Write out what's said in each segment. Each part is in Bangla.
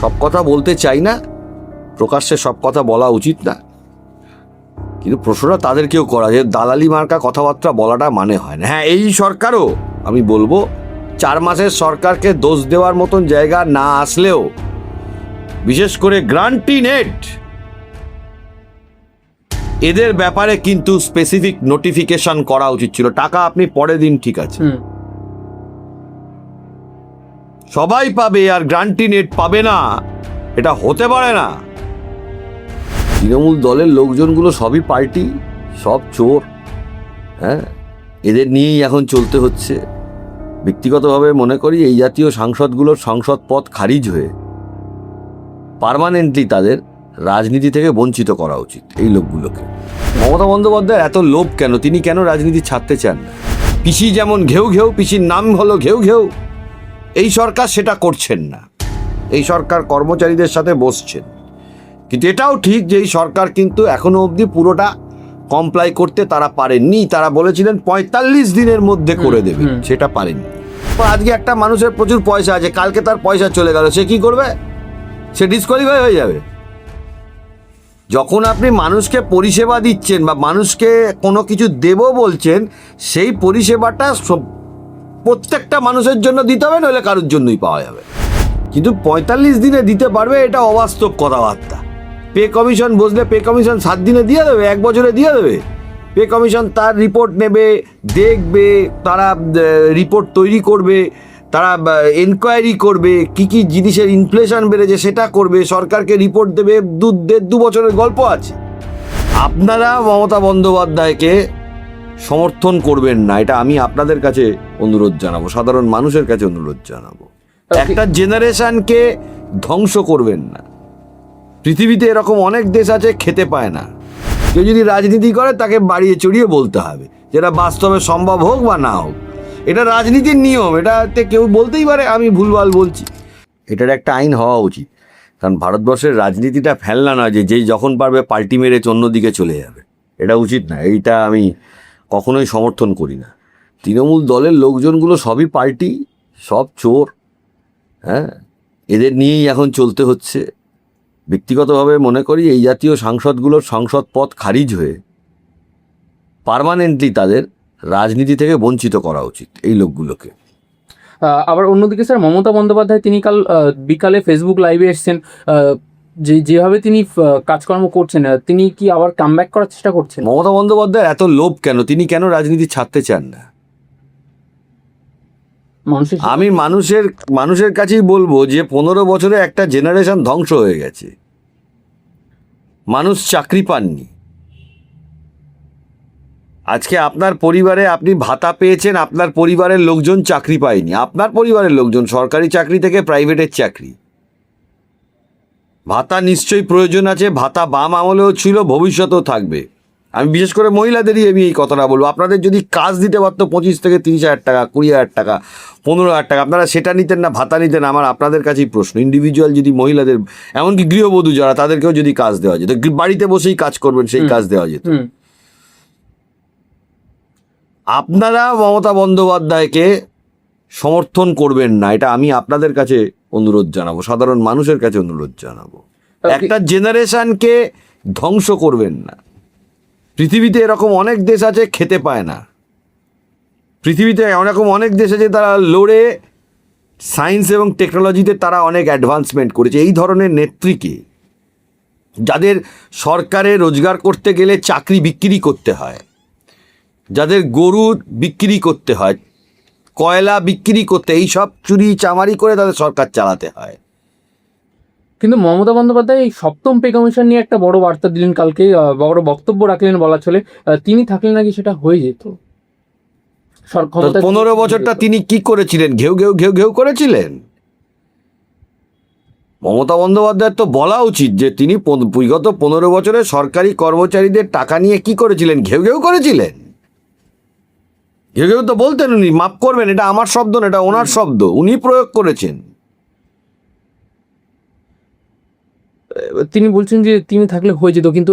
সব কথা বলতে চাই না, প্রকাশ্যে সব কথা বলা উচিত না, কিন্তু প্রশ্নটা তাদেরকেও করা যে দালালি মার্কা কথাবার্তা বলাটা মানে হয় না। হ্যাঁ, এই সরকারও আমি বলবো 4 মাসের সরকারকে দোষ দেওয়ার মতন জায়গা না আসলেও, বিশেষ করে গ্রান্টি নেট এদের ব্যাপারে কিন্তু স্পেসিফিক নোটিফিকেশন করা উচিত ছিল। টাকা আপনি পরে দিন, ঠিক আছে, সবাই পাবে আর গ্রান্টি নেট পাবে না, এটা হতে পারে না। তৃণমূল দলের লোকজনগুলো সবই পার্টি, সব চোর। হ্যাঁ, এদের নিয়েই এখন চলতে হচ্ছে। ব্যক্তিগতভাবে মনে করি এই জাতীয় সাংসদগুলোর সংসদ পদ খারিজ হয়ে পার্মানেন্টলি তাদের রাজনীতি থেকে বঞ্চিত করা উচিত এই লোকগুলোকে। মমতা বন্দ্যোপাধ্যায় এত লোভ কেন? তিনি কেন রাজনীতি ছাড়তে চান না? পিসি যেমন ঘেউ ঘেউ, পিসির নাম হলো ঘেউ ঘেউ, এই সরকার সেটা করছেন না। এই সরকার কর্মচারীদের সাথে বসছেন, কিন্তু এটাও ঠিক যে এই সরকার কিন্তু এখনো অবধি পুরোটা কমপ্লাই করতে তারা পারেননি। তারা বলেছিলেন 45 দিনের মধ্যে করে দেবে, সেটা পারেননি। আজকে একটা মানুষের প্রচুর পয়সা আছে, কালকে তার পয়সা চলে গেল, সে কি করবে? সে ডিসকোয়ালিফাই হয়ে যাবে। যখন আপনি মানুষকে পরিষেবা দিচ্ছেন বা মানুষকে কোনো কিছু দেব বলছেন, সেই পরিষেবাটা প্রত্যেকটা মানুষের জন্য দিতে হবে, নইলে কারোর জন্যই পাওয়া যাবে। কিন্তু 45 দিনে দিতে পারবে, এটা অবাস্তব কথাবার্তা। পে কমিশন বসলে পে কমিশন 7 দিনে দিয়ে দেবে, 1 বছরে দিয়ে দেবে? পে কমিশন তার রিপোর্ট নেবে, দেখবে, তারা রিপোর্ট তৈরি করবে, তারা এনকোয়ারি করবে, কি কি জিনিসের ইনফ্লেশন বেড়েছে সেটা করবে, সরকারকে রিপোর্ট দেবে। 1.5-2 বছরের গল্প আছে। আপনারা মমতা বন্দ্যোপাধ্যায়কে সমর্থন করবেন না, এটা আমি আপনাদের কাছে অনুরোধ জানাবো, সাধারণ মানুষের কাছে অনুরোধ জানাবো। একটা জেনারেশনকে ধ্বংস করবেন না। পৃথিবীতে এরকম অনেক দেশ আছে খেতে পায় না। কেউ যদি রাজনীতি করে তাকে বাড়িয়ে চড়িয়ে বলতে হবে, যেটা বাস্তবে সম্ভব হোক বা না হোক। এটা রাজনীতির নিয়ম, এটাতে কেউ বলতেই পারে আমি ভুলভাল বলছি। এটার একটা আইন হওয়া উচিত, কারণ ভারতবর্ষের রাজনীতিটা ফেলনা নয় যে যেই যখন পারবে পাল্টি মেরে অন্যদিকে চলে যাবে। এটা উচিত না, এইটা আমি কখনোই সমর্থন করি না। তৃণমূল দলের লোকজনগুলো সবই পার্টি, সব চোর। হ্যাঁ, এদের নিয়েই এখন চলতে হচ্ছে। ব্যক্তিগতভাবে মনে করি এই জাতীয় সাংসদগুলোর সংসদ পদ খারিজ হয়ে পার্মানেন্টলি তাদের রাজনীতি থেকে বঞ্চিত করা উচিত এই লোকগুলোকে। আবার অন্যদিকে স্যার, মমতা বন্দ্যোপাধ্যায় তিনি কাল বিকালে ফেসবুক লাইভে এসেছেন, যেভাবে তিনি কাজকর্ম করছেন, তিনি কি আবার কামব্যাক করার চেষ্টা করছেন? মমতা বন্দ্যোপাধ্যায় এত লোভ কেন? তিনি কেন রাজনীতি ছাড়তে চান না? আমি মানুষের কাছেই বলবো যে 15 বছরে একটা জেনারেশন ধ্বংস হয়ে গেছে। মানুষ চাকরি পাননি। আজকে আপনার পরিবারে আপনি ভাতা পেয়েছেন, আপনার পরিবারের লোকজন চাকরি পায়নি। আপনার পরিবারের লোকজন সরকারি চাকরি থেকে প্রাইভেটের চাকরি। ভাতা নিশ্চয়ই প্রয়োজন আছে, ভাতা বাম আমলেও ছিল, ভবিষ্যতেও থাকবে। আমি বিশেষ করে মহিলাদেরই আমি এই কথাটা বলবো, আপনাদের যদি কাজ দিতে পারতো 25 থেকে 30,000 টাকা, 20,000 টাকা, 15,000 টাকা, আপনারা সেটা নিতেন না, ভাতা নিতেন। আমার আপনাদের কাছেই প্রশ্ন, ইন্ডিভিজুয়াল যদি মহিলাদের, এমনকি গৃহবধূ যারা, তাদেরকেও যদি কাজ দেওয়া যেত, বাড়িতে বসেই কাজ করবেন সেই কাজ দেওয়া যেত। আপনারা মমতা বন্দ্যোপাধ্যায়কে সমর্থন করবেন না, এটা আমি আপনাদের কাছে অনুরোধ জানাবো, সাধারণ মানুষের কাছে অনুরোধ জানাবো। একটা জেনারেশনকে ধ্বংস করবেন না। পৃথিবীতে এরকম অনেক দেশ আছে খেতে পায় না। পৃথিবীতে এরকম অনেক দেশ আছে তারা লড়ে সায়েন্স এবং টেকনোলজিতে তারা অনেক অ্যাডভান্সমেন্ট করেছে। এই ধরনের নেত্রীকে, যাদের সরকারে রোজগার করতে গেলে চাকরি বিক্রি করতে হয়, যাদের গরু বিক্রি করতে হয়, কয়লা বিক্রি করতে, এইসব চুরি চামারি করে তাদের সরকার চালাতে হয়। কিন্তু মমতা বন্দ্যোপাধ্যায় এই 7ম পে কমিশন নিয়ে একটা বড় বার্তা দিলেন কালকে, বড় বক্তব্য রাখলেন বলা চলে। তিনি থাকলে নাকি সেটা হয়ে যেত। 15 বছরটা তিনি কি করেছিলেন? ঘেউ ঘেউ ঘেউ ঘেউ করেছিলেন। মমতা বন্দ্যোপাধ্যায়ের তো বলা উচিত যে তিনি বিগত 15 বছরে সরকারি কর্মচারীদের টাকা নিয়ে কি করেছিলেন? ঘেউ ঘেউ করেছিলেন। ঘেউ ঘেউ তো বলতেন উনি, মাফ করবেন, এটা আমার শব্দ না, এটা ওনার শব্দ, উনি প্রয়োগ করেছেন। তিনি বলছেন যে তিনি থাকলে হয়ে যেত, কিন্তু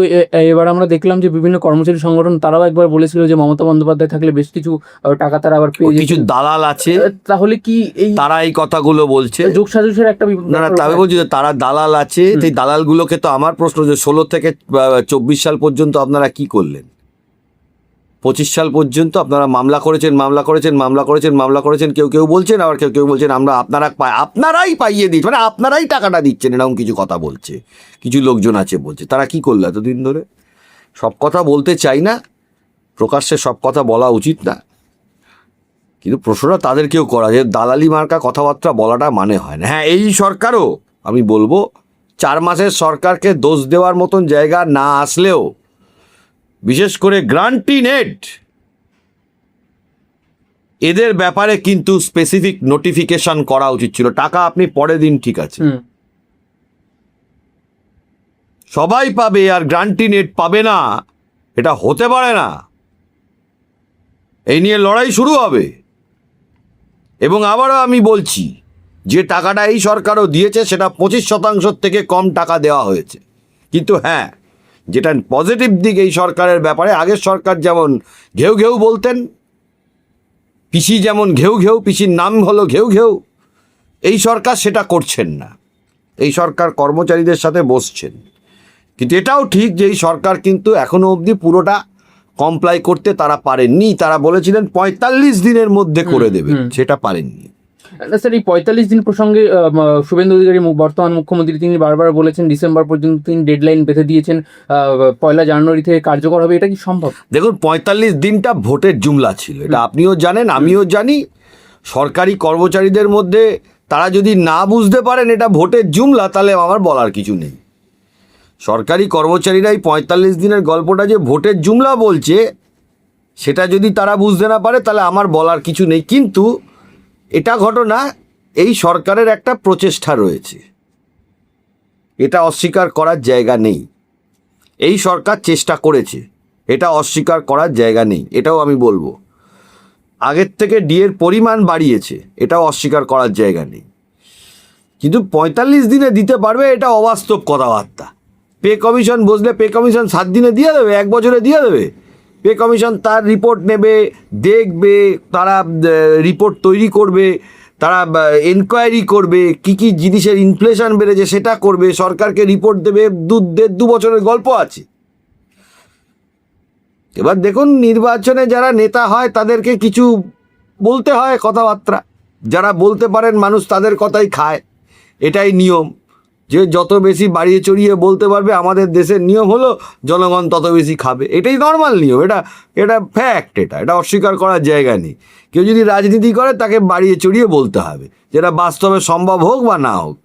এবার আমরা দেখলাম যে বিভিন্ন কর্মচারী সংগঠন তারাও একবার বলেছিল যে মমতা বন্দ্যোপাধ্যায় থাকলে বেশ কিছু টাকা তারা আবার পেয়ে কিছু দালাল আছে, তাহলে কি এই তারা এই কথাগুলো বলছে? যোগসাজশের একটা না না, তবে বলছি যে তারা দালাল আছে, সেই দালালগুলোকে তো আমার প্রশ্ন যে 16 থেকে 24 সাল পর্যন্ত আপনারা কি করলেন? 25 সাল পর্যন্ত আপনারা মামলা করেছেন, কেউ কেউ বলছেন, আবার কেউ কেউ বলছেন আমরা আপনারাই পাইয়ে দিচ্ছেন, মানে আপনারাই টাকাটা দিচ্ছেন, এরকম কিছু কথা বলছে কিছু লোকজন আছে বলছে। তারা কি করলো এতদিন ধরে? সব কথা বলতে চাই না, প্রকাশ্যে সব কথা বলা উচিত না, কিন্তু প্রশ্নটা তাদেরকেও করা যে দালালি মার্কা কথাবার্তা বলাটা মানে হয় না। হ্যাঁ, এই সরকারও আমি বলবো 4 মাসের সরকারকে দোষ দেওয়ার মতন জায়গা না আসলেও, বিশেষ করে গ্রান্টি নেট এদের ব্যাপারে কিন্তু স্পেসিফিক নোটিফিকেশন করা উচিত ছিল। টাকা আপনি পরে দিন, ঠিক আছে, সবাই পাবে, আর গ্রান্টি নেট পাবে না, এটা হতে পারে না। এই নিয়ে লড়াই শুরু হবে। এবং আবারও আমি বলছি যে টাকাটা এই সরকারও দিয়েছে, সেটা 25% থেকে কম টাকা দেওয়া হয়েছে। কিন্তু হ্যাঁ, যেটা পজিটিভ দিক এই সরকারের ব্যাপারে, আগের সরকার যেমন ঘেউ ঘেউ বলতেন, পিসি যেমন ঘেউ ঘেউ, পিসির নাম হলো ঘেউ ঘেউ, এই সরকার সেটা করছেন না। এই সরকার কর্মচারীদের সাথে বসছেন। কিন্তু এটাও ঠিক যে এই সরকার কিন্তু এখনো অবধি পুরোটা কমপ্লাই করতে তারা পারেননি। তারা বলেছিলেন 45 দিনের মধ্যে করে দেবেন, সেটা পারেননি। স্যার, এই 45 দিন প্রসঙ্গে শুভেন্দু অধিকারী বর্তমান মুখ্যমন্ত্রী তিনি বারবার বলেছেন ডিসেম্বর পর্যন্ত তিনি ডেডলাইন বেঁধে দিয়েছেন, 1 জানুয়ারি থেকে কার্যকর হবে। এটা কি সম্ভব? দেখুন, 45 দিনটা ভোটের জুমলা ছিল, এটা আপনিও জানেন, আমিও জানি। সরকারি কর্মচারীদের মধ্যে তারা যদি না বুঝতে পারেন এটা ভোটের জুমলা, তাহলে আমার বলার কিছু নেই। সরকারি কর্মচারীরাই 45 দিনের গল্পটা যে ভোটের জুমলা বলছে, সেটা যদি তারা বুঝতে না পারে তাহলে আমার বলার কিছু নেই। কিন্তু এটা ঘটনা, এই সরকারের একটা প্রচেষ্টা রয়েছে, এটা অস্বীকার করার জায়গা নেই। এই সরকার চেষ্টা করেছে, এটা অস্বীকার করার জায়গা নেই, এটাও আমি বলবো। আগের থেকে ডিএর পরিমাণ বাড়িয়েছে, এটাও অস্বীকার করার জায়গা নেই। কিন্তু 45 দিনে দিতে পারবে, এটা অবাস্তব কথাবার্তা। পে কমিশন বসলে পে কমিশন 7 দিনে দিয়ে দেবে, 1 বছরে দিয়ে দেবে? পে কমিশন তার রিপোর্ট নেবে, দেখবে, তারা রিপোর্ট তৈরি করবে, তারা এনকোয়ারি করবে, কি কি জিনিসের ইনফ্লেশন বেড়েছে সেটা করবে, সরকারকে রিপোর্ট দেবে। 1.5-2 বছরের গল্প আছে। এবার দেখুন, নির্বাচনে যারা নেতা হয় তাদেরকে কিছু বলতে হয় কথাবার্তা, যারা বলতে পারেন মানুষ তাদের কথাই খায়। এটাই নিয়ম, যে যত বেশি বাড়িয়ে চড়িয়ে বলতে পারবে, আমাদের দেশের নিয়ম হলো জনগণ তত বেশি খাবে। এটাই নর্মাল নিয়ম, এটা ফ্যাক্ট, এটা অস্বীকার করার জায়গা নেই। কেউ যদি রাজনীতি করে তাকে বাড়িয়ে চড়িয়ে বলতে হবে, যেটা বাস্তবে সম্ভব হোক বা না হোক।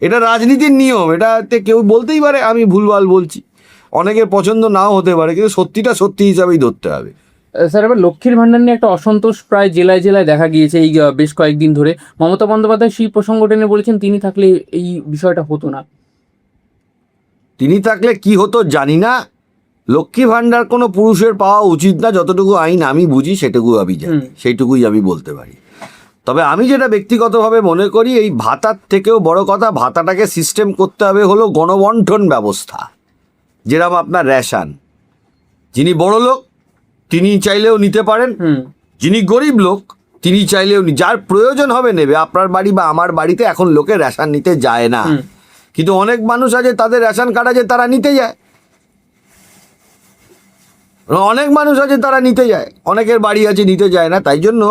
এটা রাজনীতির নিয়ম, এটাতে কেউ বলতেই পারে আমি ভুলভাল বলছি, অনেকের পছন্দ নাও হতে পারে, কিন্তু সত্যিটা সত্যি হিসাবেই ধরতে হবে। স্যার, এবার লক্ষ্মীর ভাণ্ডার নিয়ে একটা অসন্তোষ প্রায় জেলায় জেলায় দেখা গিয়েছে এই বেশ কয়েকদিন ধরে। মমতা বন্দ্যোপাধ্যায় সেই প্রসঙ্গ টেনে বলেছেন তিনি থাকলে এই বিষয়টা হতো না। তিনি থাকলে কি হতো জানি না। লক্ষ্মী ভাণ্ডার কোনো পুরুষের পাওয়া উচিত না, যতটুকু আইন আমি বুঝি সেটুকু আমি জানি, সেইটুকুই আমি বলতে পারি। তবে আমি যেটা ব্যক্তিগতভাবে মনে করি, এই ভাতার থেকেও বড় কথা, ভাতাটাকে সিস্টেম করতে হবে হলো গণবণ্টন ব্যবস্থা। যেরকম আপনার রেশন, যিনি বড় লোক তিনি চাইলেও নিতে পারেন, যিনি গরিব লোক তিনি চাইলেও, যার প্রয়োজন হবে নেবে। আপনার বাড়ি বা আমার বাড়িতে এখন লোকে রেশন নিতে যায় না, কিন্তু অনেক মানুষ আছে তাদের রেশন কার্ড আছে, তারা নিতে যায়। অনেক মানুষ আছে তারা নিতে যায়, অনেকের বাড়ি আছে নিতে যায় না। তাই জন্য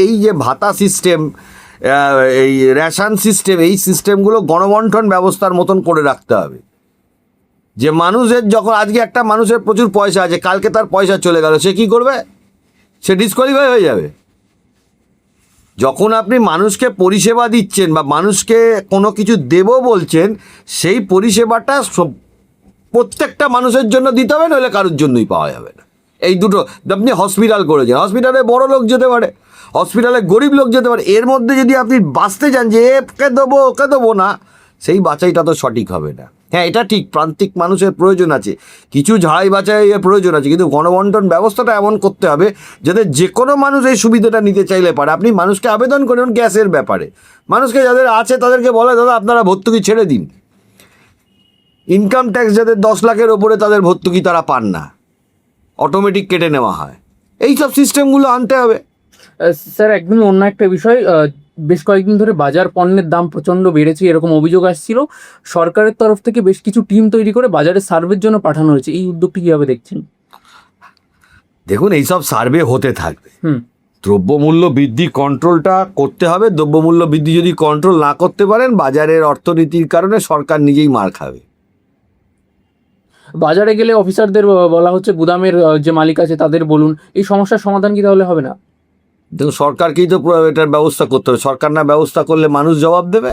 এই যে ভাতা সিস্টেম, এই রেশন সিস্টেম, এই সিস্টেমগুলো গণবণ্টন ব্যবস্থার মতন করে রাখতে হবে। যে মানুষের যখন আজকে একটা মানুষের প্রচুর পয়সা আছে, কালকে তার পয়সা চলে গেল, সে কি করবে? সে ডিসকোয়ালিফাই হয়ে যাবে। যখন আপনি মানুষকে পরিষেবা দিচ্ছেন বা মানুষকে কোনো কিছু দেবো বলছেন, সেই পরিষেবাটা প্রত্যেকটা মানুষের জন্য দিতে হবে, নইলে কারোর জন্যই পাওয়া যাবে না। এই দুটো, আপনি হসপিটাল করেছেন, হসপিটালে বড় লোক যেতে পারে, হসপিটালে গরিব লোক যেতে পারে। এর মধ্যে যদি আপনি বাঁচতে চান যে একে দেবো ওকে দেবো না, সেই বাছাইটা তো সঠিক হবে না। হ্যাঁ, এটা ঠিক, প্রান্তিক মানুষের প্রয়োজন আছে, কিছু ঝাড়াই বাছাই প্রয়োজন আছে, কিন্তু গণবণ্টন ব্যবস্থাটা এমন করতে হবে যাতে যে কোনো মানুষ এই সুবিধাটা নিতে চাইলে পারে। আপনি মানুষকে আবেদন করুন গ্যাসের ব্যাপারে, মানুষকে যাদের আছে তাদেরকে বলে দাদা আপনারা ভর্তুকি ছেড়ে দিন, ইনকাম ট্যাক্স যাদের 10 লাখের ওপরে তাদের ভর্তুকি তারা পান না, অটোমেটিক কেটে নেওয়া হয়। এই সব সিস্টেমগুলো আনতে হবে। স্যার একদমই অন্য একটা বিষয়, বেশ কয়েকদিন ধরে বাজার পণ্যের দাম প্রচণ্ড বেড়েছে এরকম অভিযোগ আসছিল। সরকারের তরফ থেকে বেশ কিছু টিম তৈরি করে বাজারে সার্ভের জন্য পাঠানো হয়েছে, এই উদ্যোগটি কীভাবে দেখছেন? দেখুন, এইসব সার্ভে হতে থাকবে। হুম। দ্রব্যমূল্য বৃদ্ধি কন্ট্রোলটা করতে হবে। দ্রব্যমূল্য বৃদ্ধি যদি কন্ট্রোল না করতে পারেন, বাজারের অর্থনীতির কারণে সরকার নিজেই মার খাবে। বাজারে গেলে অফিসারদের বলা হচ্ছে গুদামের যে মালিক আছে তাদের বলুন, এই সমস্যার সমাধান কি তাহলে হবে না? দেখুন, সরকারকেই তো এটার ব্যবস্থা করতে হবে। সরকার না ব্যবস্থা করলে মানুষ জবাব দেবে।